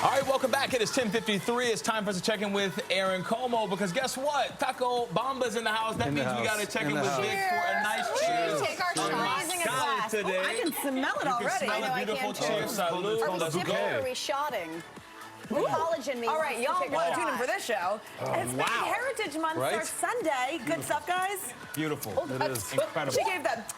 All right, welcome back. It is 10:53. It's time for us to check in with Aaron Como because guess what? Taco Bamba's in the house. That means we got to check in with Vic for a nice cheers. Take our shot in a glass. Today. Oh, I can smell it already. You can smell the beautiful cheers. Salud. Are we Let's sipping go. or are we shotting? Collagen me. All right, y'all want to tune in for this show. Hispanic Heritage Month starts Sunday. Good stuff, guys. Beautiful. It is incredible. She gave that.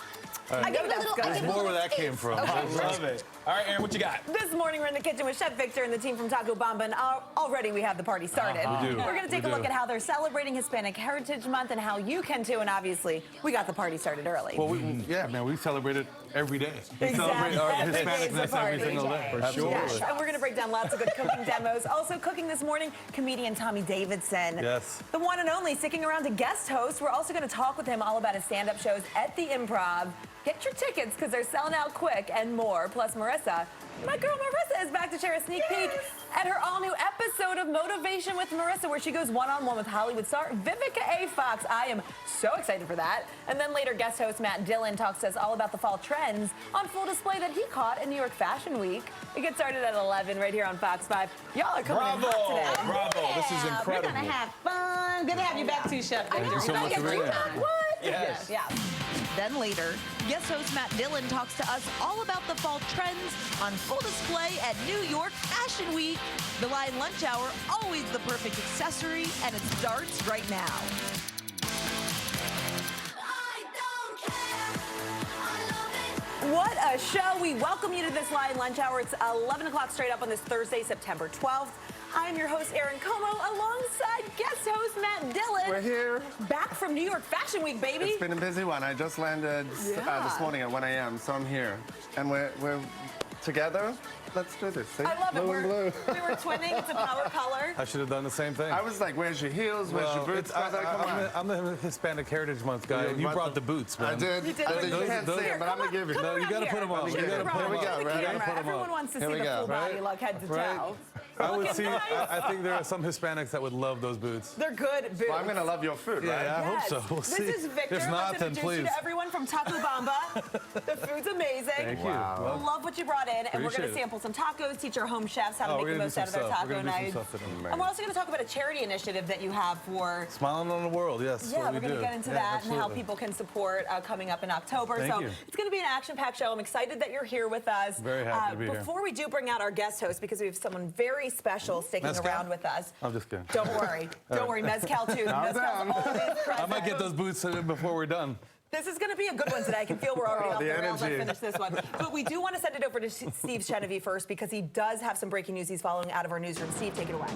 I gave that good. There's more where that came from. I love it. All right, Aaron, what you got? This morning, we're in the kitchen with Chef Victor and the team from Taco Bamba, and already we have the party started. We do. We're going to take a look at how they're celebrating Hispanic Heritage Month and how you can too, and obviously, we got the party started early. Well, we celebrate it every day. We celebrate our Hispanicness every single day. For sure. Yes. And we're going to break down lots of good cooking demos. Also cooking this morning, comedian Tommy Davidson. Yes. The one and only, sticking around to guest host. We're also going to talk with him all about his stand-up shows at the Improv. Get your tickets because they're selling out quick and more. Plus, Marissa, my girl Marissa, is back to share a sneak peek at her all-new episode of Motivation with Marissa, where she goes one-on-one with Hollywood star Vivica A. Fox. I am so excited for that. And then later, guest host Matt Dillon talks to us all about the fall trends on full display that he caught in New York Fashion Week. We get started at 11 right here on Fox 5. Y'all are coming in hot today. Bravo. This is incredible. We're going to have fun. Good to have you back too, Chef. I know. so much for it. What? Yes. Yeah. Then later, guest host Matt Dillon talks to us all about the fall trends on full display at New York Fashion Week. The Lion Lunch Hour, always the perfect accessory, and it starts right now. What a show. We welcome you to this Lion Lunch Hour. It's 11 o'clock straight up on this Thursday, September 12th. I'm your host, Aaron Como, alongside guest host Matt Dillon. We're here. Back from New York Fashion Week, baby. It's been a busy one. I just landed this morning at 1 a.m., so I'm here. And we're together. Let's do this. See? I love it. Blue and blue. We were twinning. It's a power color. I should have done the same thing. I was like, where's your heels? Where's your boots? I'm the Hispanic Heritage Month guy, and you brought the boots, man. I did. You did. I did. You Those- can't see it, but I'm going to give you. No, you got to put them on. You got to put them on. Everyone wants to see Here we the go. full body Right? look, head to Right. toe. I would Looking see. nice. I think there are some Hispanics that would love those boots. They're good boots. Well, I'm going to love your food, right? Yeah, I hope so. We'll This see. is Victor. If not, Let's then introduce you please. to everyone from Taco Bamba. The food's amazing. Thank you. Wow. Well, Love what you brought in, and we're going Appreciate to it. sample some tacos, teach our home chefs how to Oh, make we're the gonna most do out of some their stuff. taco We're gonna do some nights. stuff today. And we're also going to talk about a charity initiative that you have for. Smiling on the world, yes. Yeah, what we're we going to do. get into Yeah, that and how absolutely. people can support coming up in October. Thank so you. it's going to be an action-packed show. I'm excited that you're here with us. Very happy to be here. Before we do bring out our guest host, because we have someone very special sticking Mezcal? around with us. I'm just kidding. Don't worry. Don't worry. Mezcal too. Mezcal's down. always present. I might get those boots before we're done. This is going to be a good one today. I can feel we're already off the the rails. I energy. finished this one. But we do want to send it over to Steve Chenevieve first because he does have some breaking news he's following out of our newsroom. Steve, take it away.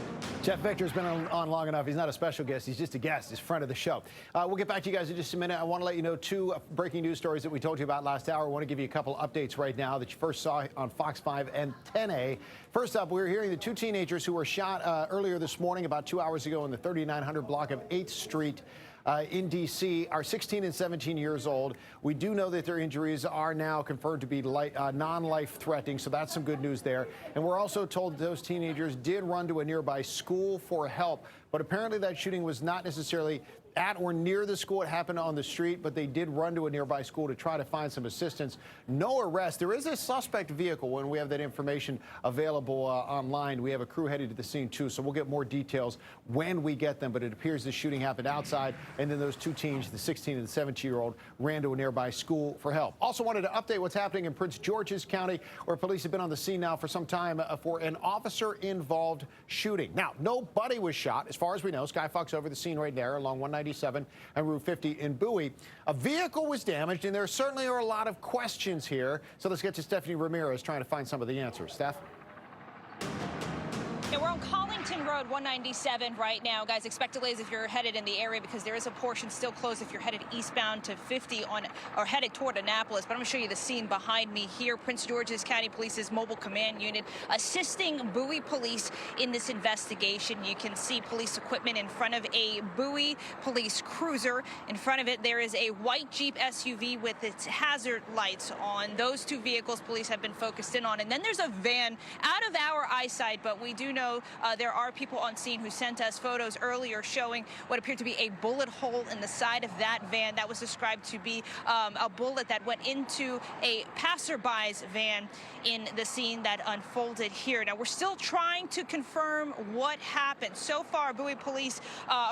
Chef Victor's been on long enough. He's not a special guest. He's just a guest. He's friend of the show. We'll get back to you guys in just a minute. I want to let you know two breaking news stories that we told you about last hour. I want to give you a couple updates right now that you first saw on Fox 5 and 10A. First up, we're hearing the two teenagers who were shot earlier this morning, about 2 hours ago, in the 3900 block of 8th Street. In D.C. are 16 and 17 years old. We do know that their injuries are now confirmed to be non-life-threatening, so that's some good news there. And we're also told those teenagers did run to a nearby school for help, but apparently that shooting was not necessarily at or near the school. It happened on the street, but they did run to a nearby school to try to find some assistance. No arrest. There is a suspect vehicle when we have that information available online. We have a crew headed to the scene, too, so we'll get more details when we get them. But it appears the shooting happened outside, and then those two teens, the 16 and the 17-year-old, ran to a nearby school for help. Also wanted to update what's happening in Prince George's County, where police have been on the scene now for some time for an officer-involved shooting. Now, nobody was shot, as far as we know. Sky Fox over the scene right there along 197 and Route 50 in Bowie. A vehicle was damaged, and there certainly are a lot of questions here. So let's get to Stephanie Ramirez trying to find some of the answers. Steph? Yeah, we're on Collington Road 197 right now. Guys, expect delays if you're headed in the area because there is a portion still closed if you're headed eastbound to 50 or headed toward Annapolis. But I'm going to show you the scene behind me here. Prince George's County Police's mobile command unit assisting Bowie police in this investigation. You can see police equipment in front of a Bowie police cruiser. In front of it, there is a white Jeep SUV with its hazard lights on. Those two vehicles police have been focused in on. And then there's a van out of our eyesight, but we do know know, there are people on scene who sent us photos earlier showing what appeared to be a bullet hole in the side of that van. That was described to be a bullet that went into a passerby's van in the scene that unfolded here. Now, we're still trying to confirm what happened. So far, Bowie police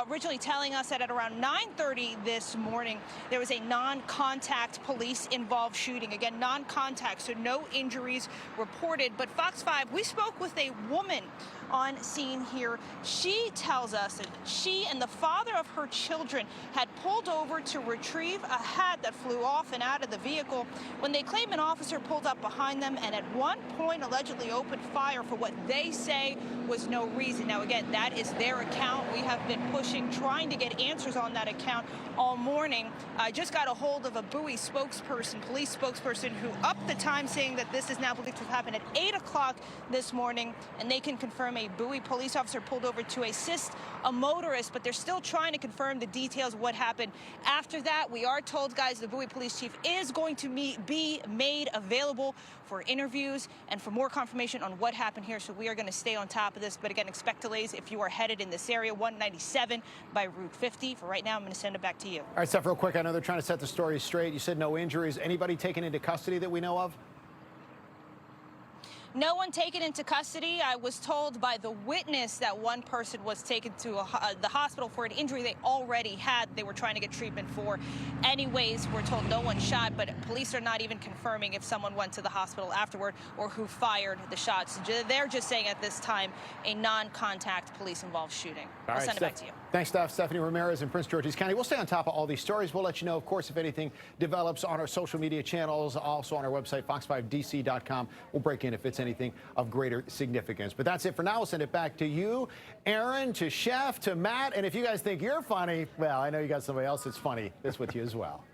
originally telling us that at around 9:30 this morning, there was a non-contact police-involved shooting. Again, non-contact, so no injuries reported. But Fox 5, we spoke with a woman on scene here. She tells us that she and the father of her children had pulled over to retrieve a hat that flew off and out of the vehicle when they claim an officer pulled up behind them and at one point allegedly opened fire for what they say was no reason. Now, again, that is their account. We have been pushing, trying to get answers on that account all morning. I just got a hold of a Bowie spokesperson, police spokesperson, who upped the time, saying that this is now believed to have happened at 8 o'clock this morning, and they can confirm a Bowie police officer pulled over to assist a motorist, but they're still trying to confirm the details of what happened. After that, we are told, guys, the Bowie police chief is going to be made available for interviews and for more confirmation on what happened here, so we are going to stay on top of this. But again, expect delays if you are headed in this area, 197 by Route 50. For right now, I'm going to send it back to you. All right, Steph, real quick, I know they're trying to set the story straight. You said no injuries. Anybody taken into custody that we know of? No one taken into custody. I was told by the witness that one person was taken to the hospital for an injury they already had. They were trying to get treatment for. Anyways, we're told no one shot, but police are not even confirming if someone went to the hospital afterward or who fired the shots. They're just saying at this time a non-contact police-involved shooting. I'll send it back to you. Thanks, Steph. Stephanie Ramirez in Prince George's County. We'll stay on top of all these stories. We'll let you know, of course, if anything develops on our social media channels, also on our website, fox5dc.com. We'll break in if it's anything of greater significance. But that's it for now. We'll send it back to you, Aaron, to Chef, to Matt. And if you guys think you're funny, well, I know you got somebody else that's funny that's with you as well.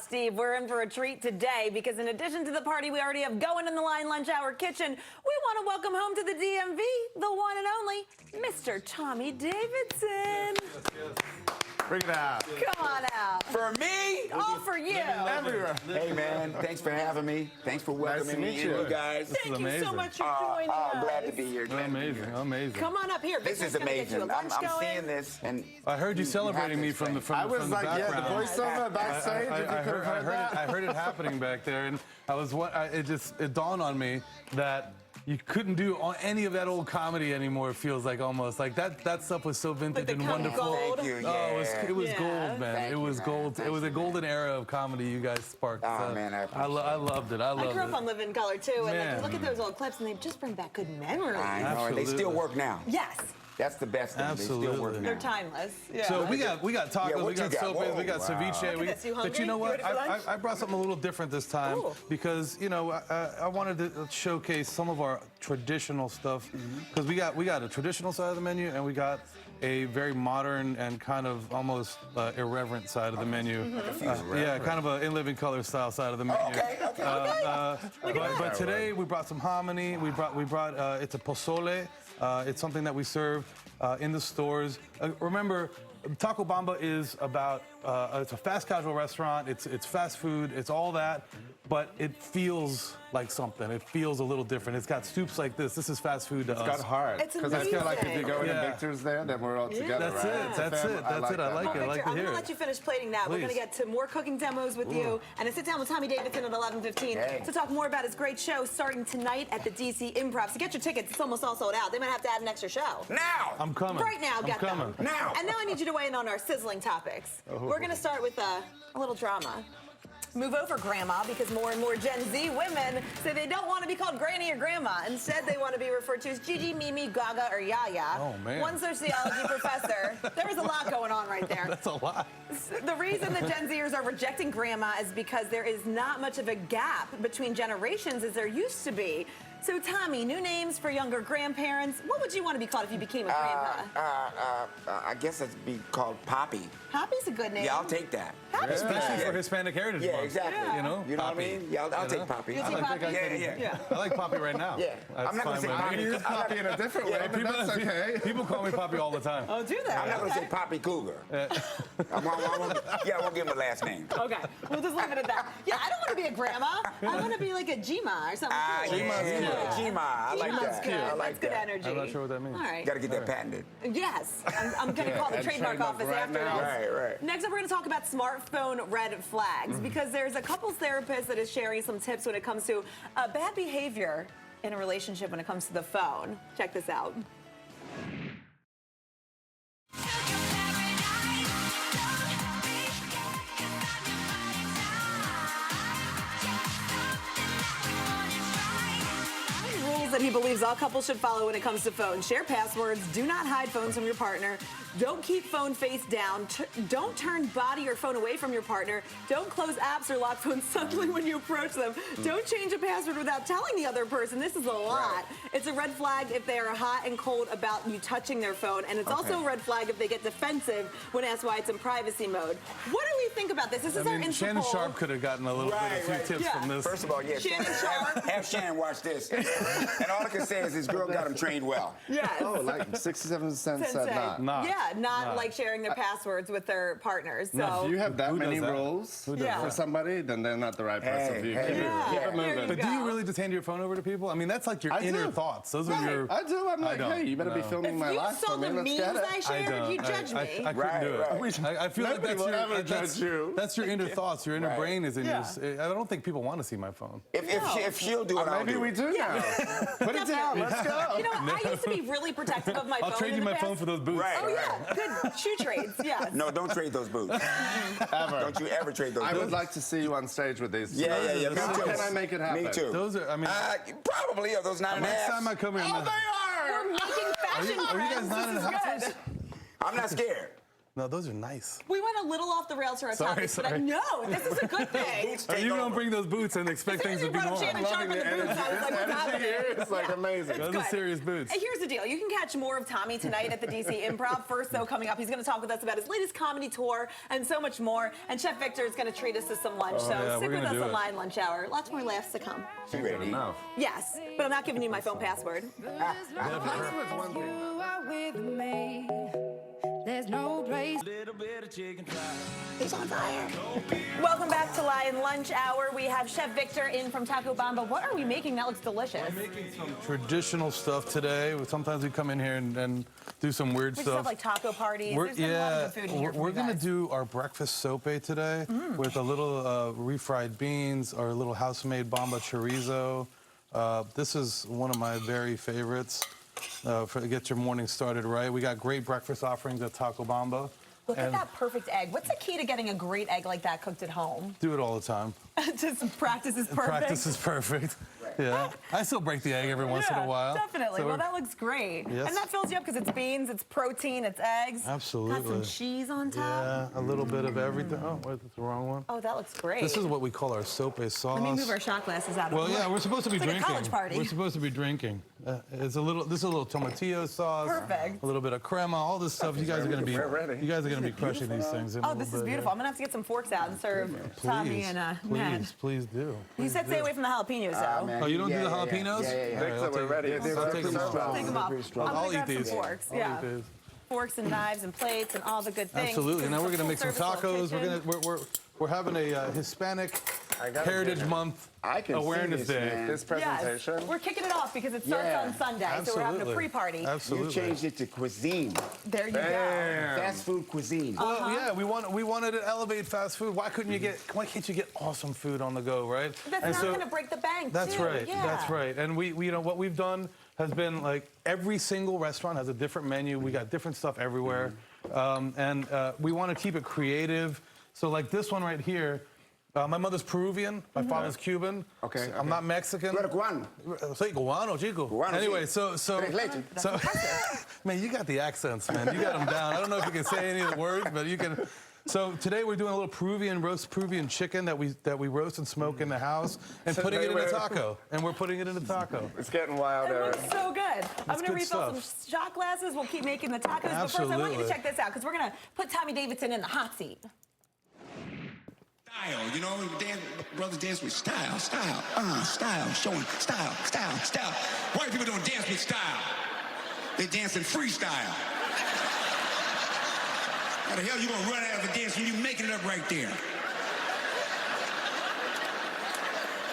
Steve, we're in for a treat today because in addition to the party we already have going in the Lion Lunch Hour kitchen, we want to welcome home to the DMV the one and only Mr. Tommy Davidson. Bring it out. Come on out. For me? All for you. Everywhere. Hey, man, thanks for having me. Thanks for welcoming me in, you guys. Thank you so much for joining I'm glad us. to be here. Amazing, amazing. Come on up here. This Victor's is gonna get you a amazing. lunch I'm going. seeing this, and I heard you celebrating me from the I was from the like, yeah, the background. voiceover backstage. If you could have heard that. I heard it happening back there, and it dawned on me that you couldn't do any of that old comedy anymore. It feels like almost like that stuff was so vintage the and kind of wonderful. gold. thank you. Oh, it was Yeah. gold, man. Thank It you, was man. gold. Thank It was a you. golden era of comedy you guys sparked. Oh, So man, I I appreciate loved it. I I loved grew up it. on Living Color too, and like, Man. you look at those old clips and they just bring back good memories. I know, and they still Absolutely. work now. Yes, That's the best thing. They still Absolutely. work now. they're timeless. Yeah. So we got tacos, Yeah, what we got you got? sopes, we got Whoa, ceviche. Look at this, you But hungry? you know You what? ready for lunch? I brought something a little different this time Ooh. because I wanted to showcase some of our traditional stuff because we got a traditional side of the menu and we got a very modern and kind of almost irreverent side of the menu. Yeah, kind of a In Living Color style side of the menu. But today we brought some hominy. We brought it's a pozole. It's something that we serve in the stores. Remember, Taco Bamba is about it's a fast casual restaurant. It's fast food. It's all that, but it feels like something. It feels a little different. It's got soups like this. This is fast food to us. It's got heart. It's Because I feel like if you go into Yeah. Victor's there, then we're all together, That's right? it. It's a That's family. it. That's it. I like it. I like Victor, to I'm hear going to it. let you finish plating that. We're going to Please. get to more cooking demos with you and a sit-down with Tommy Davidson at 11:15 Hey. to talk more about his great show starting tonight at the DC Improv. So get your tickets. It's almost all sold out. They might have to add an extra show. Now! I'm coming. Right now, I'm get coming. them. Now. And now I need you to weigh in on our sizzling topics. We're going to start with a little drama. Move over, Grandma, because more and more Gen Z women say they don't want to be called Granny or Grandma. Instead, they want to be referred to as Gigi, Mimi, Gaga, or Yaya. Oh, man. One sociology professor. There was a lot going on right there. That's a lot. The reason the Gen Zers are rejecting Grandma is because there is not much of a gap between generations as there used to be. So, Tommy, new names for younger grandparents. What would you want to be called if you became a grandpa? I guess it'd be called Poppy. Poppy's a good name. Yeah, I'll take that. Poppy's Especially good. for Hispanic Heritage Yeah, Month. exactly. You know? You know Poppy. what I mean? Yeah, I'll You take know? Poppy. You'll take Poppy? Yeah. I like Poppy right now. Yeah. That's I'm not gonna fine say by Poppy. me. You use Poppy in a different way, but that's okay. People call me Poppy all the time. Oh, do that. I'm not going to say Poppy Cougar. I won't give him a last name. Okay, we'll just leave it at that. Yeah, I don't want to be a grandma. I want to be like a Gima or something. Ah, cool. yeah. Gma. I like That's that. good. I like That's good that. energy. I'm not sure what that means. All right. Got to get that patented. Yes. I'm going to call the and trademark trademark office right after now. this. Right. Next up, we're going to talk about smartphone red flags because there's a couples therapist that is sharing some tips when it comes to bad behavior in a relationship when it comes to the phone. Check this out. Rules that he believes all couples should follow when it comes to phones. Share passwords. Do not hide phones from your partner. Don't keep phone face down. Don't turn body or phone away from your partner. Don't close apps or lock phones suddenly when you approach them. Don't change a password without telling the other person. This is a lot. It's a red flag if they are hot and cold about you touching their phone, and it's also a red flag if they get defensive when asked why it's in privacy mode. What do we think about this? This is our Insta Shannon poll. Sharp could have gotten a little bit, a few tips Yeah. from this. First of all, yeah, Shannon Sharp. have Shannon watch this. And all I can say is this girl got him trained well. Yes. Oh, like 67% said not. Not. Yeah, not like sharing their passwords with their partners. So If you have that Who many does that? rules Who does Yeah. for that? somebody, then they're not the right person for you. Hey, Keep it here moving. you But do go. you really just hand your phone over to people? I mean, that's like your I inner do. thoughts. Those Right. are your. I do. I'm like, don't. hey, you better be No. filming if my you life saw for me. the Let's memes get it. I shared, you judge me. I couldn't Right, do it. right. I feel like Nobody that's will your. ever judge you. That's your inner thoughts. Your inner Right. brain is in Yeah. your. I don't think people want to see my phone. If she'll do it, I'll Maybe do we it. do now. Put it down. Let's go. You know, I used to be really protective of my phone. I'll trade in you the my phone past. for those boots. Right. Oh yeah, good shoe trades. Yes. No, don't trade those boots. Ever. Don't you ever trade those I boots. would like to see you on stage with these. Yeah. Me too. Can I make it happen? Me too. Those are. I mean, Probably are those 9.5. next time I come here, I'm Oh, not- they are! We're making fashion Are you guys trends. not in This the is house? good. I'm not scared. No, those are nice. We went a little off the rails for our Sorry, topics, but sorry. no, this is a good thing. Boots Or take you over. don't bring those boots and expect As soon things as to you be brought up normal. Shannon Sharp and the boots, I was like, what's happening? It's like amazing. Those are good. serious boots. And here's the deal. You can catch more of Tommy tonight at the DC Improv. First, though, coming up, he's going to talk with us about his latest comedy tour and so much more. And Chef Victor is going to treat us to some lunch. Oh, So yeah, stick we're with gonna us do on it. Line Lunch Hour. Lots more laughs to come. She ready to eat. Enough. Yes, but I'm not giving you my phone password. Password's one thing. You are with me. There's no place. He's on fire. Welcome back to Line Lunch Hour. We have Chef Victor in from Taco Bamba. What are we making that looks delicious? We're making some traditional stuff today. Sometimes we come in here and do some weird There's stuff. stuff like taco parties. We're, There's been a lot of good food here. we're gonna do our breakfast sope today with a little refried beans, our little house-made Bamba chorizo. This is one of my very favorites to get your morning started right. We got great breakfast offerings at Taco Bamba. Look at and that perfect egg. What's the key to getting a great egg like that cooked at home? do it all the time. Just practice is perfect. Practice is perfect. Yeah. I still break the egg every once in a while. Definitely. So Well, we're- that looks great. Yes. And that fills you up because it's beans, it's protein, it's eggs. Absolutely. Got some cheese on top. Yeah, a little bit of everything. Oh, wait, that's the wrong one. Oh, that looks great. This is what we call our sope sauce. Let me move our shot glasses out of Well, the way. yeah, we're supposed to be It's like drinking. a college party. We're supposed to be drinking. This is a little tomatillo sauce. Perfect. A little bit of crema, all this stuff. You guys are gonna be crushing these things in a Oh, little this is bit, beautiful. I'm going to have to get some forks out and serve Tommy and Matt. Please do. You said stay away from the jalapenos, though. Oh, you don't do the jalapenos? Victor, All right, we're ready. I'll take them off. Take them off. I'm I'll gonna eat grab some these. forks. I'll Yeah. eat these. Forks and knives and plates and all the good things. Absolutely. Now we're gonna make some Full-service little tacos. kitchen. We're having a Hispanic gotta Heritage get it. Month I can Awareness see this, Day. man. This Yes, presentation. we're kicking it off because it starts Yeah. on Sunday, so we're having a Absolutely. pre-party. Absolutely. You changed it to cuisine, There you go. fast food cuisine. Well, yeah, we wanted to elevate fast food. Why can't you get awesome food on the go, right? That's And not so- going to break the bank, That's too. right. Yeah. That's right. And we what we've done has been like every single restaurant has a different menu. We got different stuff everywhere, and we want to keep it creative. So like this one right here. My mother's Peruvian. My father's Cuban. Okay, I'm not Mexican. Tú eres cubano. Soy cubano, chico. Cubano, Anyway, sí. so Tres leches. so man, you got the accents, man. You got them down. I don't know if you can say any of the words, but you can. So today we're doing a little Peruvian chicken that we roast and smoke in the house and putting it in a taco. And we're putting it in a taco. It's getting wild, It Eric. looks so good. I'm going to good refill some stuff. shot glasses. We'll keep making the tacos. But first, I want you to Absolutely. check this out because we're going to put Tommy Davidson in the hot seat. Style, you know, brothers dance with style, style, showing style. White people don't dance with style. They dance in freestyle. How the hell you gonna run out of a dance when you making it up right there?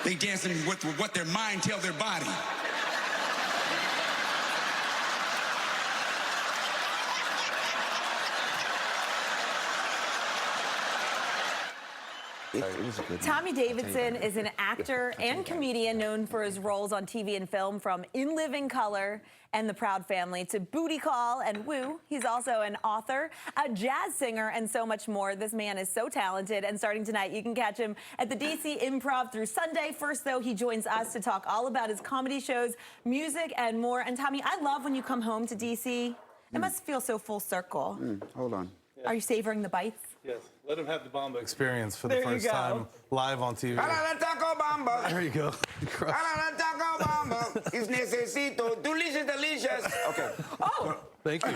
They dancing with what their mind tells their body. It was a good one. Tommy I'll tell you Davidson that. is an actor and comedian known for his roles on TV and film, from In Living Color and The Proud Family to Booty Call and Woo. He's also an author, a jazz singer, and so much more. This man is so talented, and starting tonight, you can catch him at the DC Improv through Sunday. First, though, he joins us to talk all about his comedy shows, music, and more. And Tommy, I love when you come home to DC. It must feel so full circle. Hold on. Are you savoring the bites? Yes. Let him have the Bomba experience for the There you first go. time live on TV. Taco Bamba. There you go. Taco Bamba. Is necesito. Delicious. Okay. Oh, Thank you.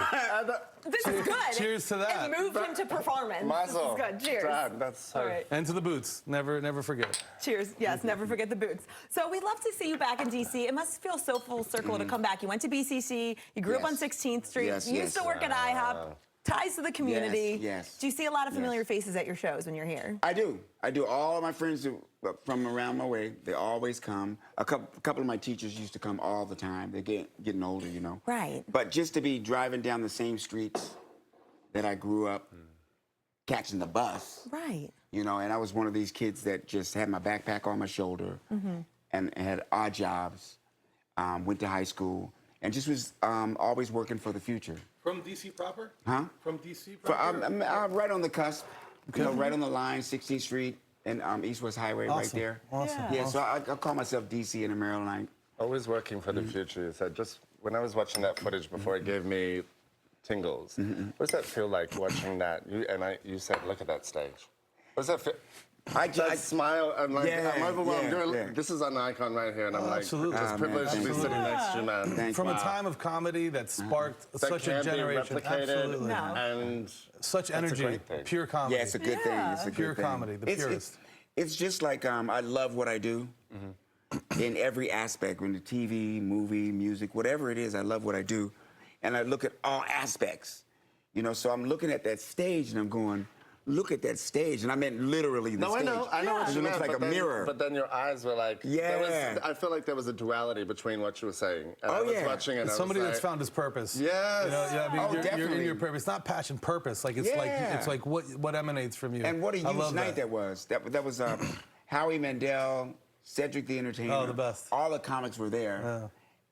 this is good. Cheers to that. It moved him to performance. Mazel. This is good. Cheers. Dad, that's All right. And to the boots. Never forget. Cheers. Yes, never forget the boots. So we'd love to see you back in D.C. It must feel so full circle to come back. You went to BCC. You grew up on Yes. 16th Street. Yes, You used yes. to work at IHOP. Ties to the community. Yes. Do you see a lot of familiar faces at your shows when you're here? I do. All of my friends from around my way, they always come. A couple of my teachers used to come all the time. They're getting older, you know. Right. But just to be driving down the same streets that I grew up, catching the bus, Right. you know, and I was one of these kids that just had my backpack on my shoulder and had odd jobs, went to high school, and just was always working for the future. From DC proper? Huh? From DC For, proper? I'm right on the cusp, you know, right on the line, 16th Street and East-West Highway, right Awesome. there. Awesome. Yeah, so I call myself DC in the Maryland. always working for the future. You said just when I was watching that footage before, it gave me tingles. What does that feel like watching that? You said, look at that stage. What does that feel? I smile. I'm like, I'm overwhelmed. This is an icon right here, and I'm absolutely. just privileged to be sitting next to you, man. Thanks. From a time of comedy that sparked That such a can't generation. be replicated, Absolutely. No. and Such that's a energy. great thing. Pure comedy. Yeah, it's a good thing. It's a good Pure thing. comedy, the purest. It's just like I love what I do in every aspect. When the TV, movie, music, whatever it is, I love what I do, and I look at all aspects. You know, so I'm looking at that stage and I'm going, look at that stage, and I meant literally the stage. I know what It you looks meant, like a but then- mirror. But then your eyes were like, I feel like there was a duality between what you were saying. And I was watching it. It's I somebody was that's like, found his purpose. Yes. You know, yeah, I mean, you're in definitely. your purpose. It's not passion, purpose. Like it's like what emanates from you. And what a I huge love night that was. That was Howie Mandel, Cedric the Entertainer. Oh, the best. All the comics were there. Yeah.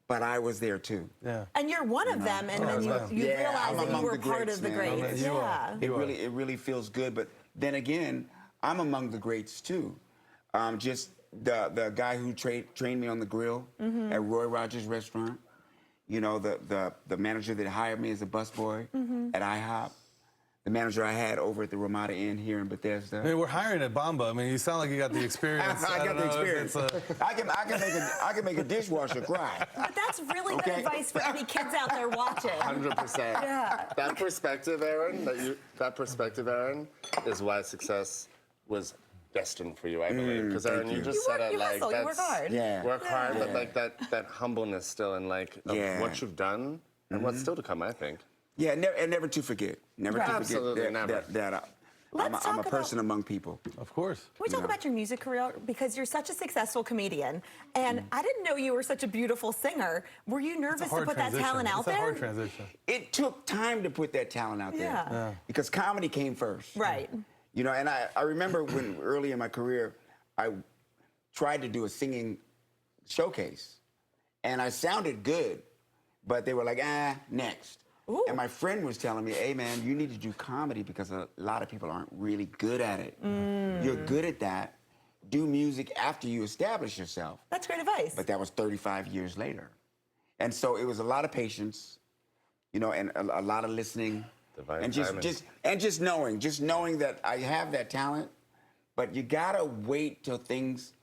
But I was there too. Yeah. And you're one of them, and then you I'm realize that you among were the part greats, of the man. greats. You are. It really feels good. But then again, I'm among the greats too. Just the guy who trained me on the grill at Roy Rogers Restaurant. You know, the manager that hired me as a busboy at IHOP. The manager I had over at the Ramada Inn here in Bethesda. I mean, we're hiring at Bomba. I mean, you sound like you got the experience. I got don't the know if experience. it's I can make a dishwasher cry. But that's really good Okay. advice for any kids out there watching. 100%. Yeah. That perspective, Aaron, is why success was destined for you, I believe. Because Aaron, you just said it You like hustle, you work hard. Yeah. Work hard, but like that humbleness still, and like of what you've done and what's still to come, I think. Yeah, never to forget. Never to forget Absolutely, that, never. that I'm Let's a talk person among people. Of course. Can we talk about your music career? Because you're such a successful comedian, and I didn't know you were such a beautiful singer. Were you nervous to put that talent out It's there? a hard transition. It took time to put that talent out there. Yeah. Because comedy came first. Right. You know, and I remember when early in my career, I tried to do a singing showcase. And I sounded good, but they were like, next. Ooh. And my friend was telling me, hey, man, you need to do comedy because a lot of people aren't really good at it. You're good at that. Do music after you establish yourself. That's great advice. But that was 35 years later. And so it was a lot of patience, you know, and a lot of listening. Divine and timing. just knowing that I have that talent, but you gotta wait till things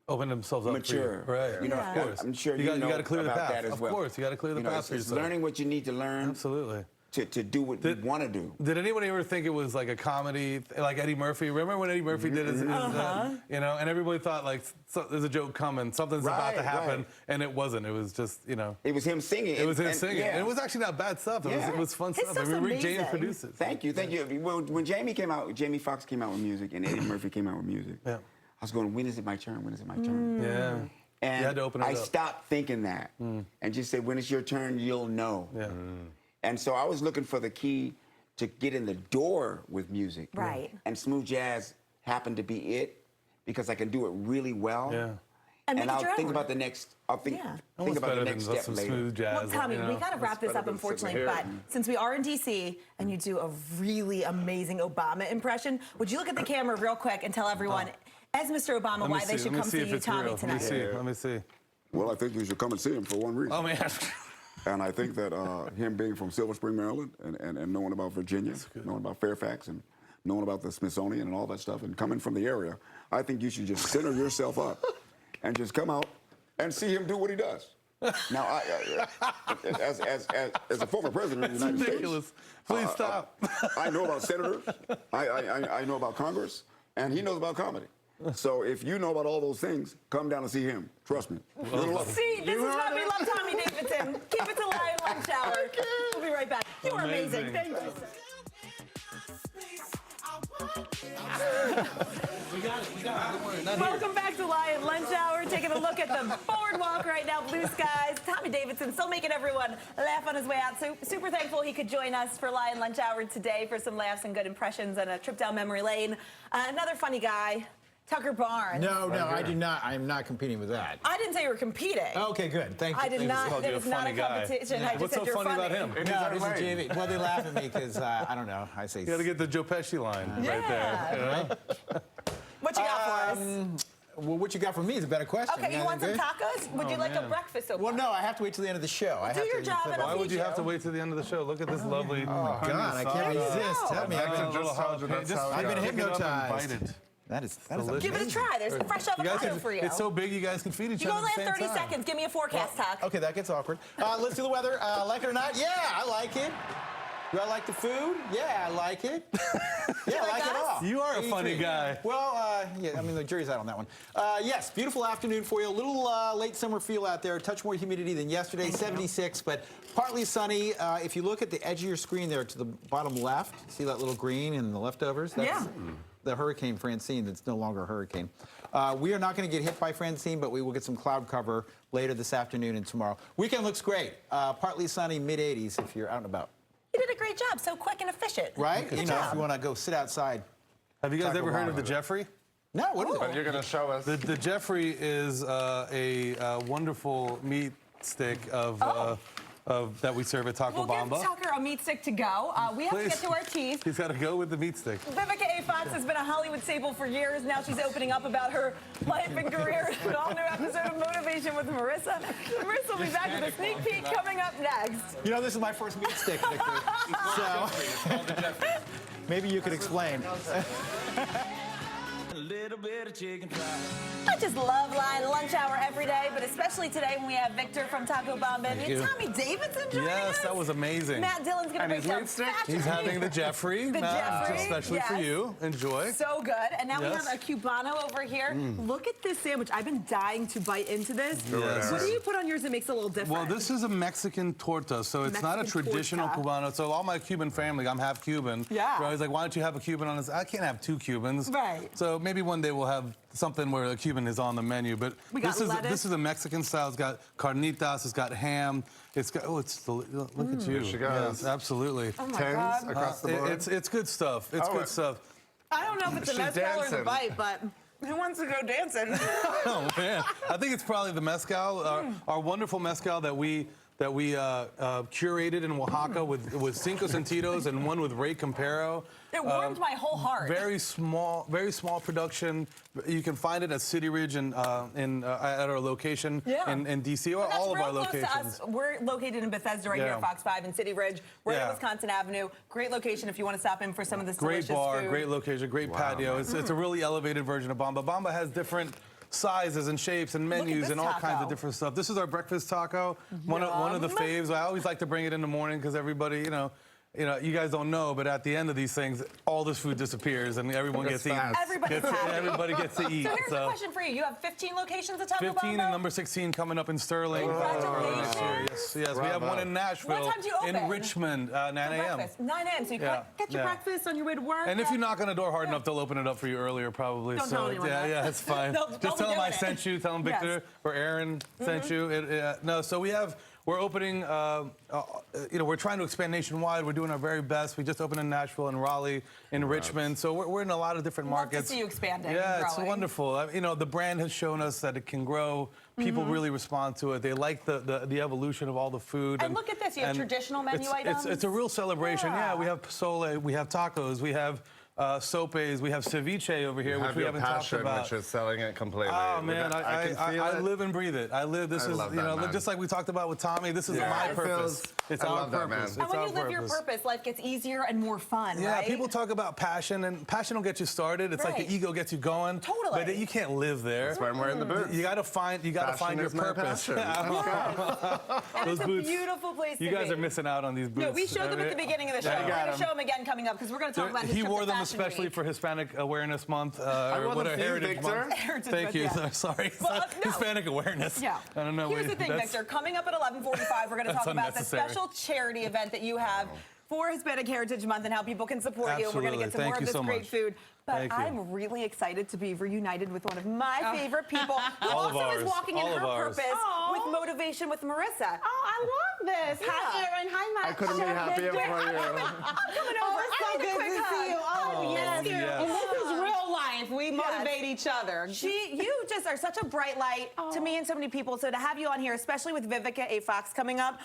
Open themselves up mature. for you. Right. You know, Of course. I'm sure you know got to clear the about path. that as Of well. course, you got to clear the You know, path for it's yourself. learning what you need to learn. Absolutely. To do what you want to do. Did anybody ever think it was like a comedy, like Eddie Murphy? Remember when Eddie Murphy did his you know, and everybody thought like there's a joke coming, something's about to happen, and it wasn't. It was just, you know. It was him singing. It was him singing. Yeah. And it was actually not bad stuff. It was fun His stuff. I stuff's mean, Rick James amazing. produced it. Thank you. When Jamie Foxx came out with music and Eddie Murphy came out with music, I was going, when is it my turn? When is it my turn? Yeah. And You had to open it I up. stopped thinking that and just said, when it's your turn, you'll know. Yeah. And so I was looking for the key to get in the door with music. Right. And smooth jazz happen to be it because I can do it really well. Yeah. And I'll make it think your about own. the next. I'll think Almost about better the than next just step some later. smooth jazz. Well, Tommy, you know? we got to wrap this up, better than sitting unfortunately, here. but since we are in D.C. and you do a really amazing Obama impression, would you look at the camera real quick and tell everyone, as Mr. Obama, Let me why see. they should Let me come see see if you, it's Tommy, real. tonight? Let me see. Well, I think you should come and see him for one reason. Oh, man. And I think that him being from Silver Spring, Maryland, and knowing about Virginia, knowing about Fairfax, and knowing about the Smithsonian and all that stuff, and coming from the area, I think you should just center yourself up and just come out and see him do what he does. Now, as a former president of the United ridiculous. States, Please stop. I know about senators, I know about Congress, and he knows about comedy. So if you know about all those things, come down and see him. Trust me. You're gonna love it. See, this is why we love Tommy Davidson. Keep it to Lion Lunch Hour. We'll be right back. You are amazing. Thank you. Welcome back to Lion Lunch Hour. Taking a look at the boardwalk right now, blue skies. Tommy Davidson still making everyone laugh on his way out. So super thankful he could join us for Lion Lunch Hour today for some laughs and good impressions and a trip down memory lane. Another funny guy, Tucker Barnes. No, I do not. I am not competing with that. I didn't say you were competing. Okay, good. Thank you. I did not. called There you a was not a funny guy. competition. Yeah. I just What's said so you're funny about him? No, this is JV. Well, they laugh at me because, I don't know, I say... You got to get the Joe Pesci line right there. You know? What you got for us? Well, what you got for me is a better question. Okay, you want some tacos? Would you like a breakfast so far? Well, no, I have to wait till the end of the show. I Do have your to job and I'll Why would feed you have to wait till the end of the show? Look at this lovely. Oh, God, I can't resist. Tell me. I've been hypnotized. That is delicious. Give it a try. There's a fresh avocado for you. It's so big you guys can feed each You other only at the have same 30 time. seconds. Give me a forecast talk. Okay, that gets awkward. Let's do the weather. Like it or not? Yeah, I like it. Do I like the food? Yeah, I like it. Yeah, I like it all. You are a funny 83. guy. Well, yeah, I mean, the jury's out on that one. Yes, beautiful afternoon for you. A little late summer feel out there. A touch more humidity than yesterday, 76, but partly sunny. If you look at the edge of your screen there to the bottom left, see that little green and the leftovers? That's the Hurricane Francine that's no longer a hurricane. We are not going to get hit by Francine, but we will get some cloud cover later this afternoon and tomorrow. Weekend looks great. Partly sunny, mid-80s if you're out and about. You did a great job. So quick and efficient. Right? Good You know, job. if you want to go sit outside. Have you guys Talk ever heard about of the it. Jeffrey? No, what is But it? you're going to show us. The Jeffrey is a wonderful meat stick of that we serve at Taco We'll give Bamba. Tucker a meat stick to go. We have to get to our teas. He's got to go with the meat stick. Vivica A. Fox has been a Hollywood staple for years. Now she's opening up about her life and career. An all-new episode of Motivation with Marissa. Marissa will be back with a sneak peek coming up next. You know, this is my first meat stick, Victor. So maybe you could explain. I just love Lion Lunch Hour every day, but especially today when we have Victor from Taco Bamba and you. Tommy Davidson joining us. Yes, that was amazing. Matt Dillon's going to break down fashion. He's having the Jeffrey. The Jeffrey, especially for yes. you. Enjoy. So good. And now we Yes. have a Cubano over here. Look at this sandwich. I've been dying to bite into this. Yes. What do you put on yours that makes it a little different? Well, this is a Mexican torta, so it's not a Mexican traditional torta. Cubano. So all my Cuban family, I'm half Cuban. Yeah. They're always like, why don't you have a Cuban on this? I can't have two Cubans. Right. So maybe one day we'll have something where a Cuban is on the menu. But We got lettuce. this is a Mexican style. It's got carnitas. It's got ham. It's got look at you. There she goes. Yes, absolutely. Oh my Tens God. across the board. It's good stuff. It's good stuff. I don't know if it's the She's mezcal or the dancing. bite, but who wants to go dancing? Oh man, I think it's probably the mezcal, our wonderful mezcal that we curated in Oaxaca with Cinco Sentidos and one with Ray Campero. It warmed my whole heart. Very small production. You can find it at City Ridge and at our location in DC or That's all of real our close locations. to us. We're located in Bethesda right here at Fox 5 in City Ridge. We're at Wisconsin Avenue. Great location if you want to stop in for some of this Great delicious bar, food. great location, great patio. It's a really elevated version of Bamba. Bamba has different sizes and shapes and menus this and all kinds taco. of different stuff. This is our breakfast taco. One of the faves. I always like to bring it in the morning because everybody, you guys don't know, but at the end of these things, all this food disappears and everyone gets eaten. Everybody gets to eat. So here's a question for you. You have 15 locations at Taco 15 Bamba? and number 16 coming up in Sterling. Congratulations. Yes. We have one in Nashville. What time do you open? In Richmond, 9 a.m. Breakfast, 9 a.m. So you can get your breakfast on your way to work. And if you knock on the door hard enough, they'll open it up for you earlier, probably. Don't tell anyone that. Yeah, it's fine. They'll Just tell them I be doing sent you. Tell them Victor or Aaron sent you. So we have we're opening, we're trying to expand nationwide. We're doing our very best. We just opened in Nashville and Raleigh, in Richmond. So we're in a lot of different Love markets. to see you expanding and Yeah, it's growing. wonderful. The brand has shown us that it can grow. People really respond to it. They like the evolution of all the food. And look at this. You have traditional menu items. It's a real celebration. Yeah, we have pozole, we have tacos, we have sopes, we have ceviche over here, which we haven't talked about. Which is selling it completely. Oh man, I it. live and breathe it. This is love that, man. just like we talked about with Tommy. This is my purpose. It's I our love that, man. purpose. And It's when our you live your purpose. purpose, life gets easier and more fun, Yeah, right? people talk about passion, and passion will get you started. It's like Right. the ego gets you going. Totally. But you can't live there. That's why I'm wearing the boots. You gotta find your Passion is my purpose. passion. And Those it's a boots. beautiful place to You guys be. are missing out on these boots. No, we showed them at the beginning of the show. Yeah, you We're got going to 'em. show them again coming up because we're going to talk about his He trip wore to them Fashion especially Week. for Hispanic Awareness Month, wore or them for you, Heritage Victor. Month. Heritage Thank Month, you. yeah. Sorry. Well, no. Hispanic Awareness. Yeah. I don't know. Here's the thing, Victor. Coming up at 11:45, we're going to That's talk about the unnecessary. special charity event that you have for Hispanic Heritage Month and how people can support you. And we're going to get some Absolutely. more of Thank this you so great much. food. But Thank you. I'm really excited to be reunited with one of my favorite people who All of also is ours. walking in All of her ours. purpose with motivation with Marissa. Oh, I love this. Hi, Yeah. Erin. Hi, Matt. I couldn't be happier for you. I'm coming over. It's so I need a good quick to hug. see you. Oh, yes. yes. And this is real life. We motivate each other. You just are such a bright light to me and so many people. So to have you on here, especially with Vivica A. Fox coming up,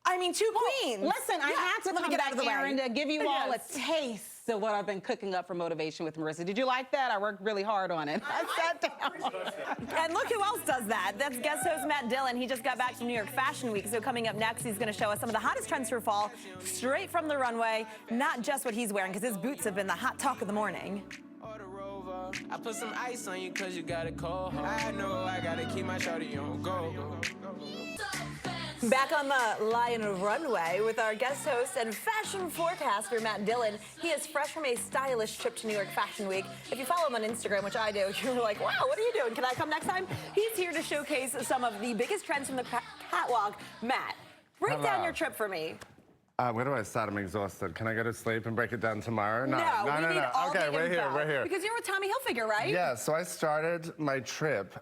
I mean, two queens. Listen, I had to Let me come get out back, of the way. Erin, to give you all a Yes. taste of what I've been cooking up for Motivation with Marissa. Did you like that? I worked really hard on it. I sat down. And look who else does that. That's guest host Matt Dillon. He just got back from New York Fashion Week. So coming up next, he's going to show us some of the hottest trends for fall, straight from the runway. Not just what he's wearing, because his boots have been the hot talk of the morning. I put some ice on you cause you got it cold. I know I gotta keep my shorty on go. Back on the Lion runway with our guest host and fashion forecaster, Matt Dillon. He is fresh from a stylish trip to New York Fashion Week. If you follow him on Instagram, which I do, you're like, wow, what are you doing? Can I come next time? He's here to showcase some of the biggest trends from the catwalk. Matt, break down your trip for me. Where do I start? I'm exhausted. Can I go to sleep and break it down tomorrow? No, we need all Okay, the we're here, info. we're here. Because you're with Tommy Hilfiger, right? Yeah, so I started my trip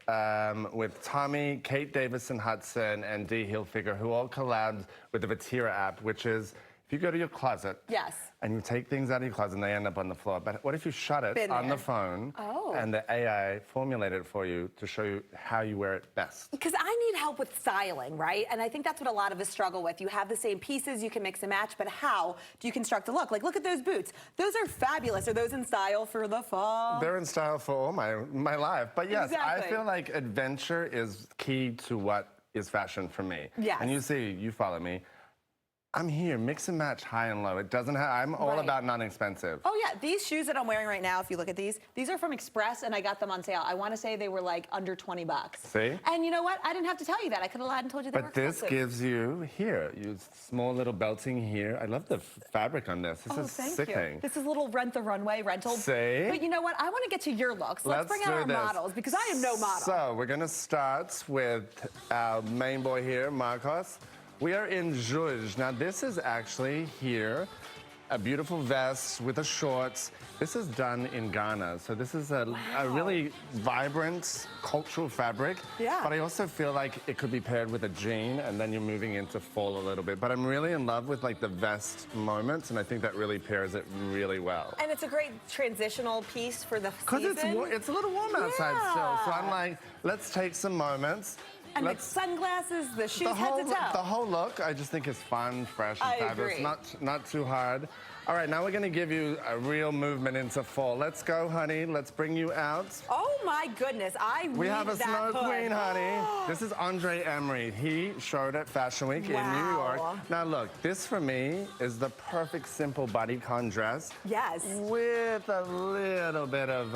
with Tommy, Kate Davison-Hudson, and Dee Hilfiger, who all collabed with the Vatira app, which is, if you go to your closet Yes. and you take things out of your closet and they end up on the floor, but what if you shut it Been on there. the phone Oh. and the AI formulated it for you to show you how you wear it best? Because I need help with styling, right? And I think that's what a lot of us struggle with. You have the same pieces, you can mix and match, but how do you construct a look? Like, look at those boots. Those are fabulous. Are those in style for the fall? They're in style for all my life. But yes, Exactly. I feel like adventure is key to what is fashion for me. Yes. And you see, you follow me. I'm here, mix and match high and low. It doesn't have, I'm all Right. about non-expensive. Oh yeah, these shoes that I'm wearing right now, if you look at these are from Express and I got them on sale. I want to say they were like under 20 bucks. See? And you know what? I didn't have to tell you that. I could have lied and told you they were But this expensive. gives you, here, you small little belting here. I love the fabric on this. This Oh, is thank sickening. you. This is a little Rent the Runway rental. See? But you know what? I want to get to your looks. Let's bring out do our this. models because I am no model. So we're gonna start with our main boy here, Marcos. We are in Juge. Now this is actually here, a beautiful vest with the shorts. This is done in Ghana. So this is a really vibrant cultural fabric. Yeah. But I also feel like it could be paired with a jean and then you're moving into fall a little bit. But I'm really in love with like the vest moments and I think that really pairs it really well. And it's a great transitional piece for the Because season. it's a little warm outside still. So I'm Yeah. like, let's take some moments. And let's, the sunglasses, the shoes, the whole, head to toe. the whole look, I just think is fun, fresh, and I fabulous. agree. Not too hard. All right, now we're gonna give you a real movement into fall. Let's go, honey. Let's bring you out. Oh my goodness, We have a need that snow hood. queen, honey. This is Andre Emery. He showed at Fashion Week in New Wow. York. Now look, this for me is the perfect simple bodycon dress. Yes. With a little bit of,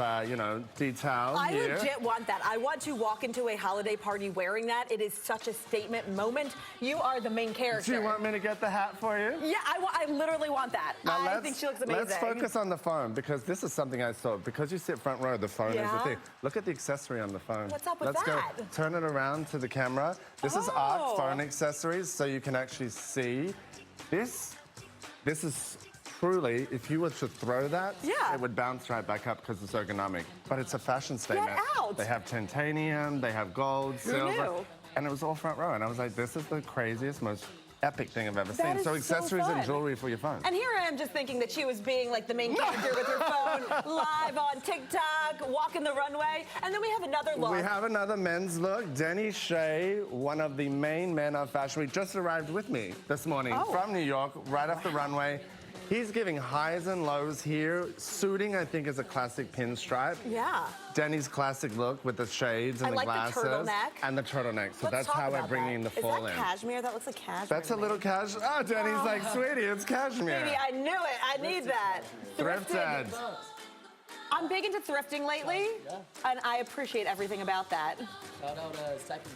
detail I here. legit want that. I want to walk into a holiday party wearing that. It is such a statement moment. You are the main character. Do you want me to get the hat for you? Yeah, I literally want that. Now I think she looks amazing. Let's focus on the phone because this is something I saw. Because you sit front row, the phone is the Yeah? thing. Look at the accessory on the phone. What's up with Let's that? go. Turn it around to the camera. This is Oh. Art phone accessories, so you can actually see. This is truly, if you were to throw that, Yeah. it would bounce right back up because it's ergonomic. But it's a fashion statement. out. They have titanium, they have gold, Who silver. knew? and it was all front row. And I was like, this is the craziest, most epic thing I've ever That seen. is So accessories so and fun. jewelry for your phone. And here I am just thinking that she was being like the main character with her phone, live on TikTok, walking the runway. And then we have another look. We have another men's look. Denny Shea, one of the main men of Fashion Week, just arrived with me this morning from New York, right off the runway. He's giving highs and lows here. Suiting, I think, is a classic pinstripe. Yeah. Denny's classic look with the shades and I the like glasses. the turtleneck. And the turtleneck. So Let's that's talk how we're about bringing that. the fall Is that in. cashmere? That looks like cashmere. That's a little cashmere. Oh, Denny's like, sweetie, it's cashmere. Baby, I knew it. I need that. Thrifted. I'm big into thrifting lately, and I appreciate everything about that. Shout out Seconds.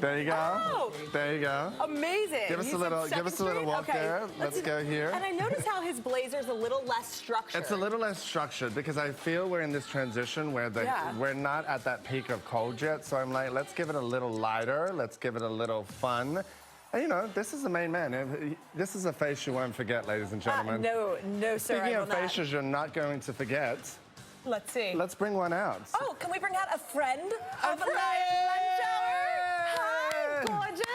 There you go. Oh. There you go. Amazing. Give us You a said little. Give us a little Second walk Street? Okay. there. Let's go here. And I noticed how his blazer's a little less structured. It's a little less structured because I feel we're in this transition where we're not at that peak of cold yet. So I'm like, let's give it a little lighter. Let's give it a little fun. And, you know, this is the main man. This is a face you won't forget, ladies and gentlemen. No, sir. Speaking I will of faces you're not going to forget, let's see. let's bring one out. Oh, can we bring out a friend of the lunch hour? Hi, gorgeous.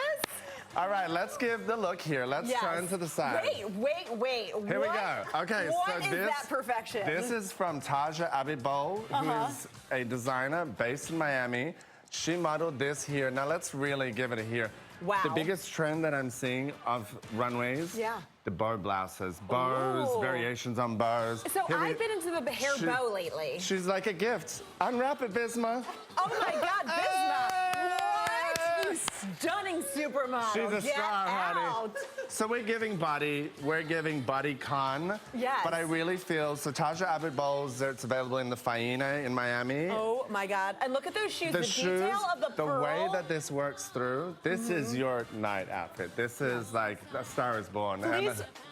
All right, let's give the look here. Let's turn to the side. Wait. Here we go. Okay, what so is that perfection? This is from Taja Abibol, who is a designer based in Miami. She modeled this here. Now let's really give it a here. Wow. The biggest trend that I'm seeing of runways, the bow blouses. Bows, Ooh. variations on bows. So I've been into the hair bow lately. She's like a gift. Unwrap it, Bisma. Oh my God, Bisma. What? You stunning supermodel. She's a Get star, honey. out. So we're giving body con. Yes. But I really feel, so Taja Abid Bowls, it's available in the Faena in Miami. Oh my God. And look at those shoes. The shoes, detail of the pearl. way that this works through, this is your night outfit. This is like, a star is born.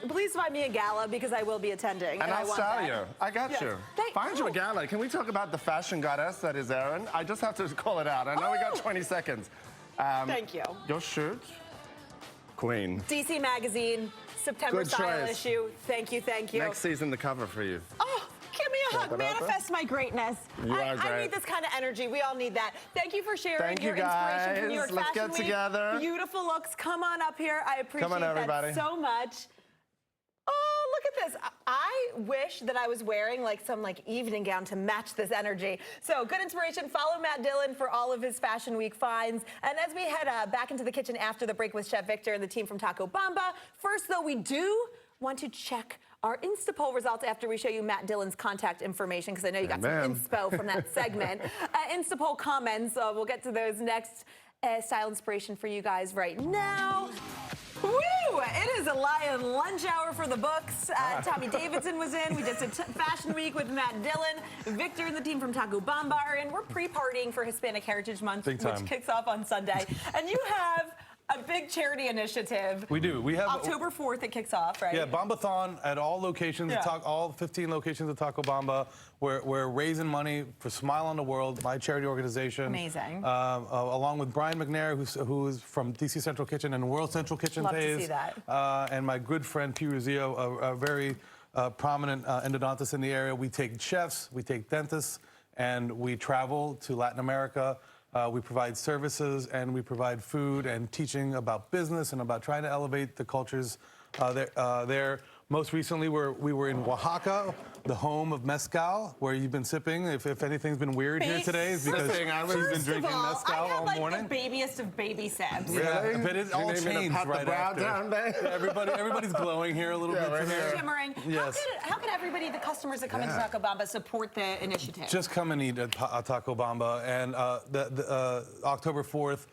Please find me a gala because I will be attending. And I'll want style that. you. I got you. Find you a gala. Can we talk about the fashion goddess that is Erin? I just have to call it out. I know we got 20 seconds. Thank you. Your shoot, Queen. DC Magazine, September Good style choice. issue. Thank you. Next season, the cover for you. Oh, give me a hug. Manifest my greatness. You are I great. need this kind of energy. We all need that. Thank you for sharing Thank you, your inspiration from New guys. York Let's Fashion get Week. together. Beautiful looks. Come on up here. I appreciate Come on, everybody. that so much. Oh, look at this. I wish that I was wearing some evening gown to match this energy. So good inspiration. Follow Matt Dillon for all of his Fashion Week finds. And as we head back into the kitchen after the break with Chef Victor and the team from Taco Bamba, first though, we do want to check our Instapoll results after we show you Matt Dillon's contact information, because I know you got some inspo from that segment. Instapoll comments, we'll get to those next. Style inspiration for you guys right now. Woo! It is a Lion lunch hour for the books. Tommy Davidson was in. We just did Fashion Week with Matt Dillon. Victor and the team from Taco Bamba are in. We're pre-partying for Hispanic Heritage Month, Big time. which kicks off on Sunday. And you have a big charity initiative. We do. We have October 4th it kicks off, right? Yeah, Bombathon at all locations, all 15 locations of Taco Bamba. We're raising money for Smile on the World, my charity organization. Amazing. Along with Brian McNair, who's from DC Central Kitchen and World Central Kitchen Love pays. to see that. And my good friend P. Ruzio, a very prominent endodontist in the area. We take chefs, we take dentists, and we travel to Latin America. We provide services and we provide food and teaching about business and about trying to elevate the cultures there. Most recently, we were in Oaxaca, the home of mezcal, where you've been sipping. If anything's been weird here today, it's because she's been drinking mezcal all morning. I had the babiest of baby sips. Yeah, but it all changed right after. Everybody's glowing here a little bit. From here. Shimmering. Yes. How can everybody, the customers that come into Taco Bamba, support the initiative? Just come and eat at Taco Bamba. And October 4th,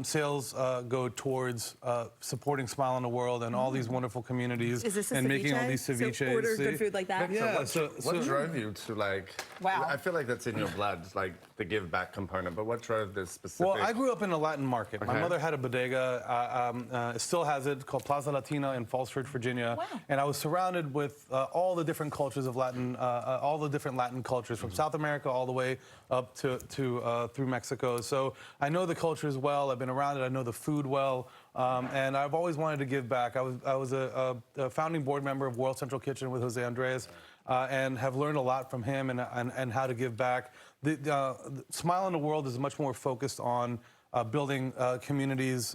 sales go towards supporting Smile on the World and all these wonderful communities and making all these ceviches. So order good food like that? Yeah. What drove you to Wow. I feel like that's in your blood, like the give back component, but what drove this specific? Well, I grew up in a Latin market. My mother had a bodega, still has it, called Plaza Latina in Falls Church, Virginia. Wow. And I was surrounded with all the different cultures of Latin, all the different Latin cultures from South America all the way up to through Mexico. So I know the cultures well. I've been around it. I know the food well. And I've always wanted to give back. I was a founding board member of World Central Kitchen with Jose Andres, and have learned a lot from him and how to give back. The Smile on the World is much more focused on building communities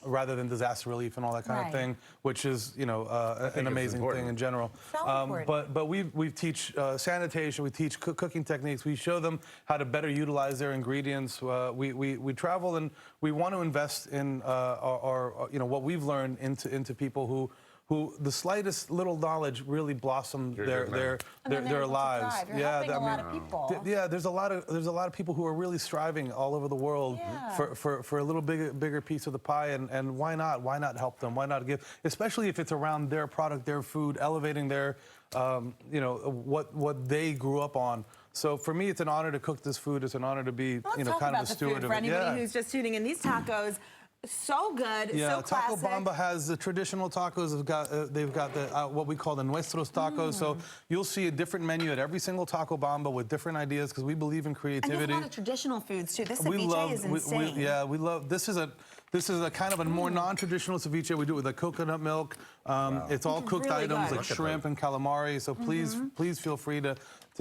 rather than disaster relief and all that kind of thing, which is, you know, an amazing thing in general. But we teach sanitation, we teach cooking techniques, we show them how to better utilize their ingredients. We travel and we want to invest in our you know, what we've learned into people who the slightest little knowledge really blossom their lives. Yeah, I mean, a lot of people. Yeah, there's a lot of people who are really striving all over the world for a little bigger piece of the pie, and why not? Why not help them? Why not give? Especially if it's around their product, their food, elevating their you know, what they grew up on. So for me, it's an honor to cook this food. It's an honor to be, you know, kind of a steward of it. For anybody who's just tuning in, these tacos. So good, so classic. Taco Bamba has the traditional tacos. They've got the what we call the nuestros tacos. So you'll see a different menu at every single Taco Bamba with different ideas because we believe in creativity. And there's a lot of traditional foods too. This ceviche is insane. We love. This is a kind of a more non-traditional ceviche. We do it with a coconut milk. It's all cooked really items like shrimp and calamari. So please feel free to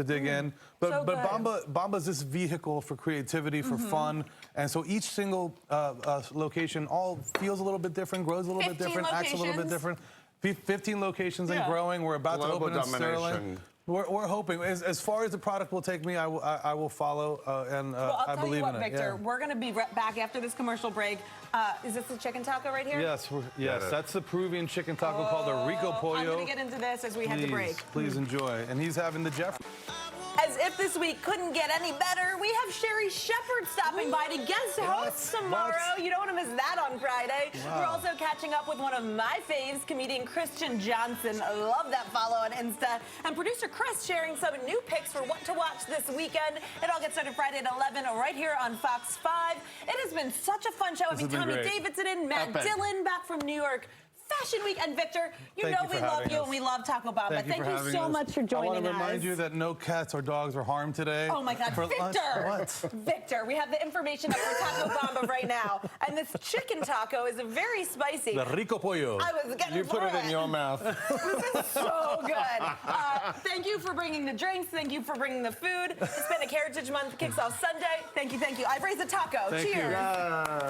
dig in. But Bamba's this vehicle for creativity, for fun. And so each single location all feels a little bit different, grows a little bit different, acts a little bit different. 15 locations and growing. We're about to open in Sterling. We're hoping. As far as the product will take me, I will follow, and I believe in it. Victor, we're going to be back after this commercial break. Is this the chicken taco right here? Yes, that's the Peruvian chicken taco called the Rico Pollo. I'm going to get into this as we head to break. Please enjoy. And he's having the Jeff. As if this week couldn't get any better, we have Sherry Shepherd stopping by to guest host tomorrow. You don't want to miss that on Friday. We're also catching up with one of my faves, comedian Christian Johnson. I love that follow on Insta. And producer Chris sharing some new picks for what to watch this weekend. It all gets started Friday at 11 right here on Fox 5. It has been such a fun show. Having Tommy Davidson in, Matt Dillon back from New York Fashion Week. And Victor, you know we love you and we love Taco Bamba. Thank you so much for joining us. I want to remind you that no cats or dogs were harmed today. Oh my God, Victor! What? Victor, we have the information up for Taco Bamba right now. And this chicken taco is very spicy. The Rico Pollo. I was getting You put it in your mouth. This is so good. Thank you for bringing the drinks. Thank you for bringing the food. Hispanic Heritage Month kicks off Sunday. Thank you, thank you. I've raised a taco. Thank Cheers. You.